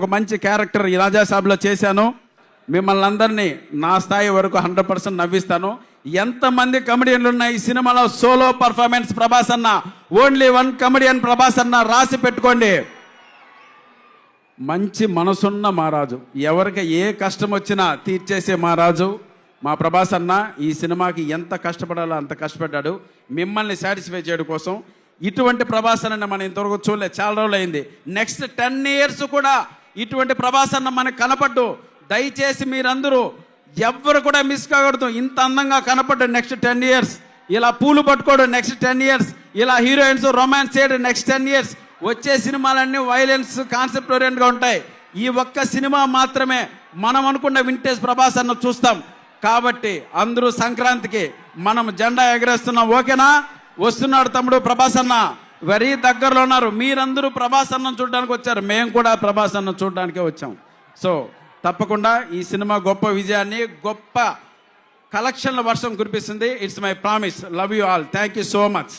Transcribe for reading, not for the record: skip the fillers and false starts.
ఒక మంచి క్యారెక్టర్ ఈ రాజాసాబ్లో చేశాను. మిమ్మల్ని అందరినీ నా స్థాయి వరకు 100% నవ్విస్తాను. ఎంతమంది కమెడియన్లు ఉన్న ఈ సినిమాలో సోలో పర్ఫార్మెన్స్ ప్రభాస్ అన్న, ఓన్లీ వన్ కమెడియన్ ప్రభాస్ అన్న, రాసి పెట్టుకోండి. మంచి మనసున్న మహారాజు, ఎవరికి ఏ కష్టం వచ్చినా తీర్చేసే మహారాజు మా ప్రభాస్ అన్న. ఈ సినిమాకి ఎంత కష్టపడాలో అంత కష్టపడ్డాడు మిమ్మల్ని సాటిస్ఫై చేయడం కోసం. ఇటువంటి ప్రభాస్ అన్న మనం ఇంతవరకు చూడలేదు, చాలా రోజులు అయింది. నెక్స్ట్ 10 years కూడా ఇటువంటి ప్రభాస్ అన్న మనకు కనపడ్డు. దయచేసి మీరందరూ ఎవ్వరు కూడా మిస్ కాకూడదు. ఇంత అందంగా కనపడ్డు నెక్స్ట్ 10 years, ఇలా పూలు పట్టుకోవడం నెక్స్ట్ 10 years, ఇలా హీరోయిన్స్ రొమాన్స్ చేయడం నెక్స్ట్ 10 years. వచ్చే సినిమాలన్నీ వైలెన్స్ కాన్సెప్ట్ ఓరియంట్గా ఉంటాయి. ఈ ఒక్క సినిమా మాత్రమే మనం అనుకున్న వింటేజ్ ప్రభాస్ అన్న చూస్తాం. కాబట్టి అందరూ సంక్రాంతికి మనం జెండా ఎగరేస్తున్నాం, ఓకేనా? వస్తున్నాడు తమ్ముడు ప్రభాస్ అన్న, వెరీ దగ్గరలో ఉన్నారు. మీరందరూ ప్రభాస్ అన్నం చూడడానికి వచ్చారు, మేము కూడా ప్రభాస్ అన్నం చూడడానికే వచ్చాం. సో తప్పకుండా ఈ సినిమా గొప్ప విజయాన్ని, గొప్ప కలెక్షన్ల వర్షం కురిపిస్తుంది. It's my promise. Love you all. Thank you so much.